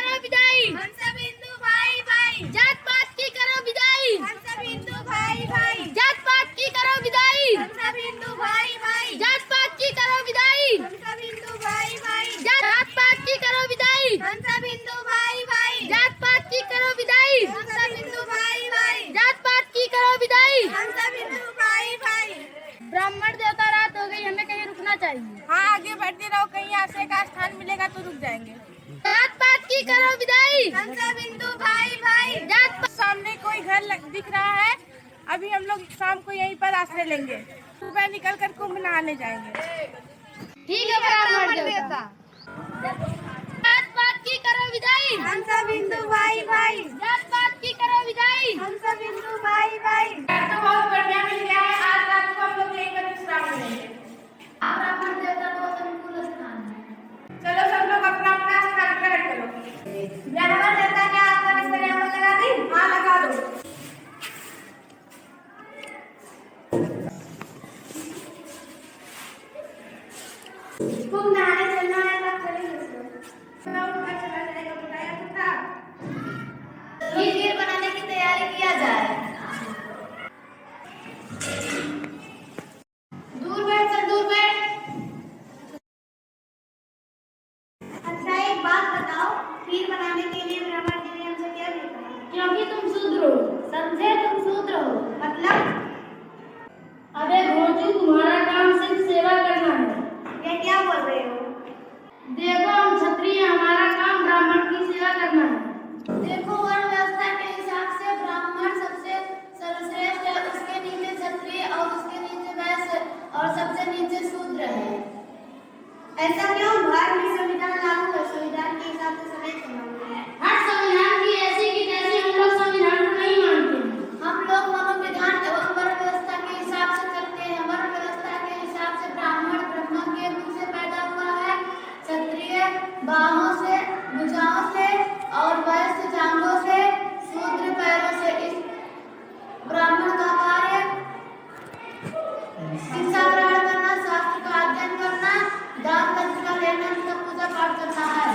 करो विदाई, हम सब हिंदू भाई भाई। जात पात की करो विदाई, हम सब हिंदू भाई भाई। जात पात की करो विदाई, हम सब हिंदू भाई भाई। जात पात की करो विदाई, हम सब हिंदू भाई भाई। जात पात की करो विदाई, हम सब हिंदू भाई भाई। जात पात की करो विदाई, हम सब हिंदू भाई भाई। जात पात की करो विदाई। हम सब हिंदू भाई भाई। ब्राह्मण देवता रात हो गई, हमें कहीं रुकना चाहिए। हाँ, आगे बढ़ते रहो, कहीं आश्रय का स्थान मिलेगा तो रुक जाएंगे। जात पात की करो विदाई, हम सब हिंदू भाई भाई। जात सामने कोई घर दिख रहा है, अभी हम लोग शाम को यहीं पर आश्रय लेंगे। सुबह निकल कर कुंभ नहाने जाएंगे। ठीक है ब्राह्मण देवता। जात पात की करो विदाई, हम सब हिंदू भाई भाई। जात पात की करो विदाई। हम सब हिंदू भाई भाई। तो बहुत बढ़िया मिल गया है, आज रात को हम लोग यहीं पर विश्राम लेंगे। ब्राह्मण देवता बहुत अनुकूल स्थान है। चलो सब लोग अपना अपना स्थान ग्रहण करो। ब्राह्मण देवता ने आपका बिस्तर यहाँ पर लगा दी? हाँ, लगा दो। कुंभ नहाने चलना है, तब चलेंगे। मैं उठकर चला जाएगा, बताया तो था। खीर बनाने की तैयारी किया जाए। दूर बैठ सर, दूर बैठ। अच्छा, एक बात बताओ, खीर बनाने के लिए ब्राह्मण जी ने हमसे क्या लिखा है? क्योंकि तुम शूद्र हो, समझे? तुम शूद्र हो। मतलब? अबे भोजू, तुम्हारा काम सिर्फ सेवा करना है। ये क्या बोल रहे हो? देखो, हम क्षत्रिय हैं, हमारा काम ब्राह्मण की सेवा करना है। देखो, वर्ण व्यवस्था के हिसाब से ब्राह्मण सबसे सर्वश्रेष्ठ है, उसके नीचे क्षत्रिय और उसके नीचे वैश्य और सबसे नीचे शूद्र है। ऐसा क्यों? भारत में संविधान लागू है, संविधान के हिसाब से समय चलना है। हर संविधान की ऐसी की तैसी, हम लोग संविधान को नहीं मानते। हम लोग मनोविधान एवं वर्ण व्यवस्था के हिसाब से चलते हैं। वर्ण व्यवस्था के हिसाब से ब्राह्मण ब्रह्मा के रूप से पैदा हुआ है, क्षत्रिय बाहों से, भुजाओं से और वैश्य जांघों से, शूद्र पैरों से। इस ब्राह्मण का कार्य शिक्षा ग्रहण करना, शास्त्र का अध्ययन करना, दान दक्षिणा का लेना, उनका पूजा पाठ करना है।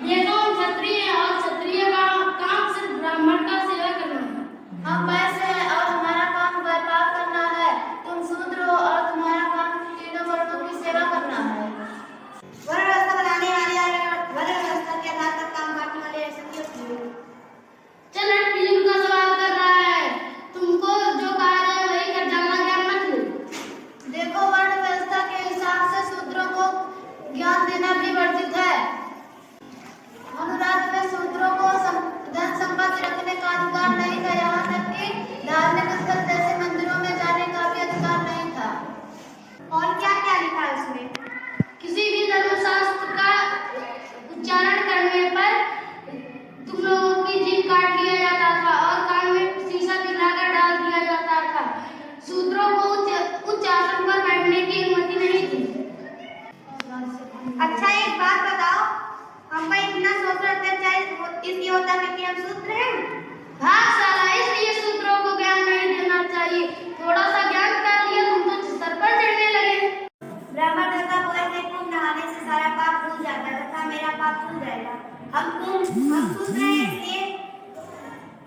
देखो, हम क्षत्रिय हैं और क्षत्रिय का काम सिर्फ ब्राह्मण का सेवा करना है। हम वैश्य हैं और हमारा काम व्यापार करना है। तुम शूद्र हो और तुम्हारा काम तीनों वर्णों की सेवा करना है। वर्ण व्यवस्था बनाने वाले और वर्ण व्यवस्था के आधार पर काम बांटने वाले ऐसा क्यों किए? चल, हट, फिजूल का सवाल कर रहा है। तुमको जो कहा जाए वही कर, ज्यादा ज्ञान मत लो। देखो, वर्ण व्यवस्था के हिसाब से शूद्रों को ज्ञान देना भी वर्जित है। अनुराग में शूद्रों को धन संपत्ति रखने का अधिकार नहीं था, यहाँ तक कि धार्मिक स्थल जैसे मंदिरों में जाने का भी अधिकार नहीं था। और क्या क्या लिखा है उसमें? किसी भी धर्मशास्त्र का उच्चारण करने पर तुम लोगों की जीभ काट लिया जाता था और कान में शीशा दिखाकर डाल दिया जाता था। शूद्रों को उच्च आसन पर बैठने की अनुमति नहीं थी। अच्छा, एक बात बताओ, हम पर इतना शोषण अत्याचार इसलिए होता है क्योंकि हम शूद्र हैं? हाँ साला, इसलिए शूद्रों को ज्ञान नहीं देना चाहिए। थोड़ा सा ज्ञान कर लिया तुम तो सर पर चढ़ने लगे। ब्राह्मण देवता बोले थे कुंभ नहाने से सारा पाप धुल जाता है तथा मेरा पाप धुल जाएगा। हम शूद्र हैं, इसलिए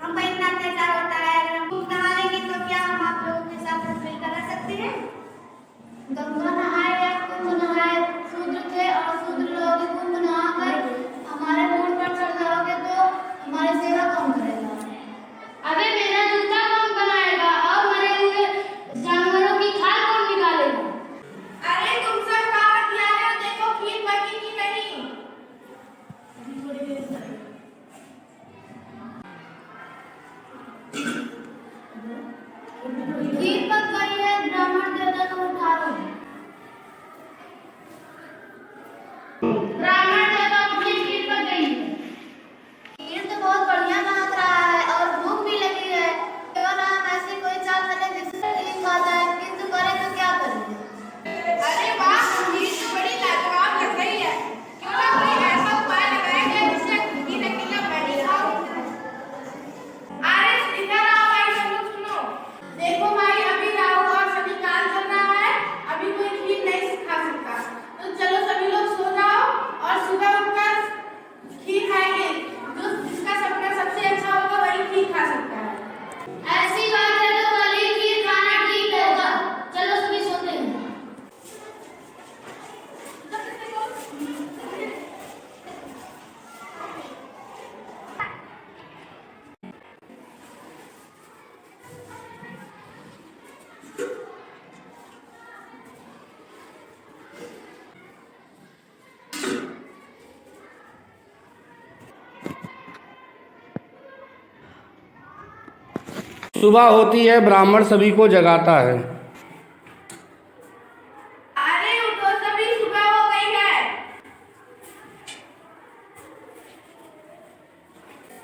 हम पर इतना अत्याचार होता है। अगर हम कुंभ नहा लेंगे तो क्या हम आप लोगों के साथ मिलकर रह सकते हैं? गंगा नहाए या कुंभ नहाए, शूद्र थे और शूद्र लोग कुंभ नहाकर हमारे मूड पर चढ़ जाओगे तो हमारी सेवा कौन करेगा? अबे मेरा जूता कौन बनाएगा और मरे हुए जानवरों की खाल कौन निकालेगा? अरे तुम सब कहाँ किया है? देखो खीर पकी कि नहीं? सुबह होती है, ब्राह्मण सभी को जगाता है। अरे उठो सभी, सुबह हो गई है।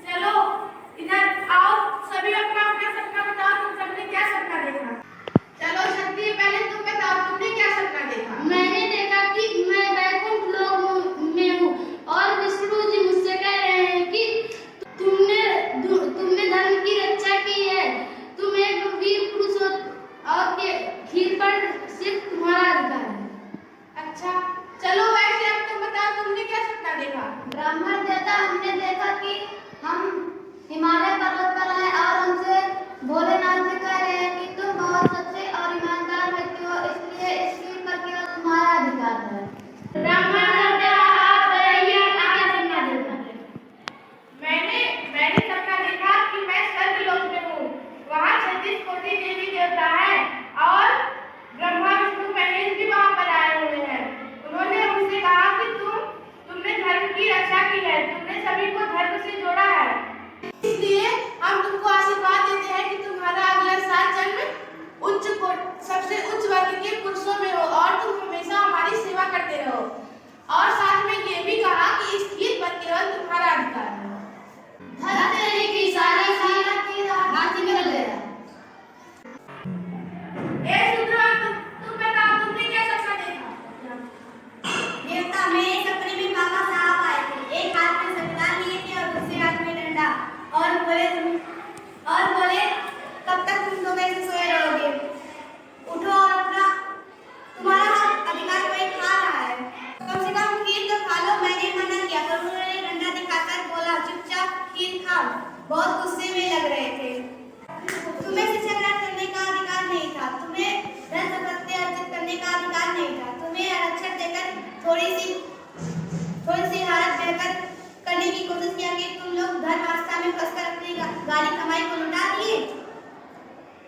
चलो इधर आओ, सभी अपना अपना सपना बताओ, तुम सबने क्या सपना देखा। चलो शक्ति, पहले तुम बताओ तुमने क्या सपना देखा। मैंने देखा कि मैं वैकुंठ लोक में हूँ और विष्णु जी मुझसे कह रहे हैं कि तुमने धर्म की रक्षा की है, तुम एक वीर पुरुष हो और खीर पर सिर्फ तुम्हारा अधिकार है। अच्छा चलो, वैसे अब तुम बताओ तुमने क्या सपना देखा। ब्राह्मण देवता, हमने देखा कि हम हिमालय पर्वत पर आए और हमसे भोलेनाथ से कह रहे हैं कि तुम बहुत सच्चे और ईमानदार व्यक्ति हो, इसलिए इस खीर पर केवल तुम्हारा अधिकार है। ब्राह्मण देवता, आप बताइए आपने क्या सपना देखा। मैंने सपना देखा कि मैं स्वर्गलोक में हूँ, वहाँ 36 कोटि देवी देवता है और ब्रह्मा विष्णु महेश भी वहाँ पर आए हुए हैं। उन्होंने मुझसे कहा कि तुमने धर्म की रक्षा की है, तुमने सभी को धर्म से जोड़ा है, इसलिए हम तुमको आशीर्वाद देते हैं कि तुम्हारा अगला 7 जन्म सबसे उच्च वर्ग के पुरुषों में हो और तुम हमेशा हमारी सेवा करते रहो। और साथ में ये भी कहा कि इस खीर पर केवल तुम्हारा अधिकार है। धरती की सारी खीर हाथी में ले रहा। तुम बताओ तुमने क्या सपना देखा। देवता, मेरे सपने में बाबा साहब आए थे, एक हाथ में संविधान लिए थे और दूसरे हाथ में डंडा, और बोले कब तक तुम लोग ऐसे सोए रहोगे, उठो और अपना तुम्हारा हक अधिकार कोई खा रहा है, कम से कम खीर तो खा लो। मैंने मना किया पर उन्होंने डंडा दिखाकर बोला चुपचाप खीर खाओ। बहुत गुस्से में लग रहे थे। तुम्हें शिक्षा ग्रहण करने का अधिकार नहीं था, तुम्हें धन संपत्ति अर्जित करने का अधिकार नहीं था, तुम्हें आरक्षण देकर थोड़ी सी हालत बेहतर करने की कोशिश किया कि तुम लोग धर्म आस्था में फंसकर अपनी गाली कमाई को लुटा दिए।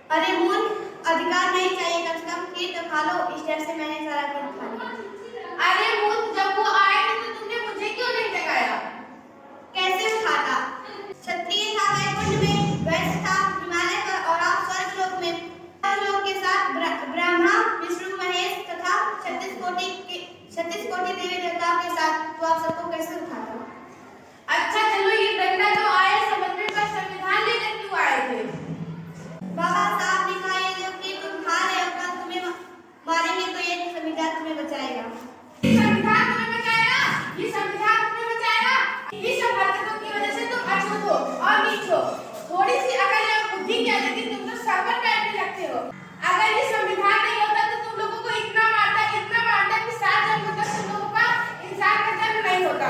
अरे मूर्ख, अधिकार नहीं चाहिए, कम से कम खीर तो खा लो। इस डर से मैंने सारा खीर खा लिया। अरे मूर्ख, जब वो आए थे तो तुमने मुझे क्यों नहीं जगाया। कैसे खाता? क्षत्रिय था वैकुंठ में, वैश्य था हिमालय पर और आप स्वर्गलोक में। स्वर्गलोक के साथ ब्रह्मा विष्णु महेश तथा 36 कोटि देवी देवताओं के साथ, तो आप सबको कैसे उठाता? अच्छा चलो, ये डंडा जो आए समझने पर संविधान लेकर क्यों आए थे। बाबा साहब ने कहा ये जो कि तुम खा रहे हो, कल तुम्हें मारेंगे तो ये संविधान तुम्हें बचाएगा। ये संविधान तुम्हें बचाएगा, ये संविधान तुम्हें बचाएगा। इस सब हरकतों की वजह से तुम अछूत हो और नीच हो। थोड़ी सी अकल या बुद्धि की आदत तुम तो सर पर बैठने लगते हो। अगर ये संविधान नहीं होता तो तुम लोगों को इतना मारता कि 7 जन्म तक तुम लोगों का इंसान का जन्म नहीं होता।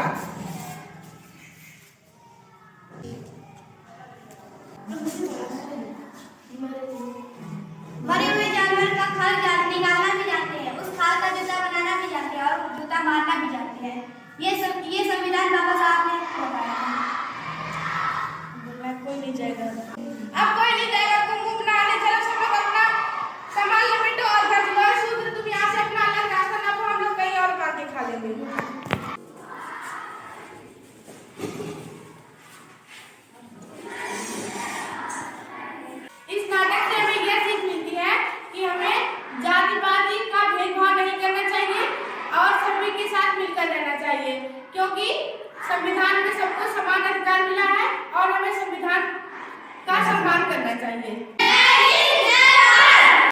मरे हुए जानवर का खाल निकालना भी जानते हैं, उस खाल का जूता बनाना भी जानते हैं और जूता मारना भी जानते हैं। ये संविधान बाबा साहब ने बताया। कोई नहीं जाएगा, अब कोई नहीं जाएगा। कुमकुम नहाने चलो, सब लोग अपना सामान लपेटो और घर जाओ। शूद्र तुम यहाँ से अपना अलग रास्ता ना, हम लोग कहीं और बातें खा लेंगे। इस नाटक से हमें यह सीख मिलती है कि हमें जातिवादी का भेदभाव नहीं करना चाहिए और सभी के साथ मिलकर रहना चाहिए, क्योंकि संविधान में सबको समान अधिकार मिला है और हमें संविधान का सम्मान करना चाहिए।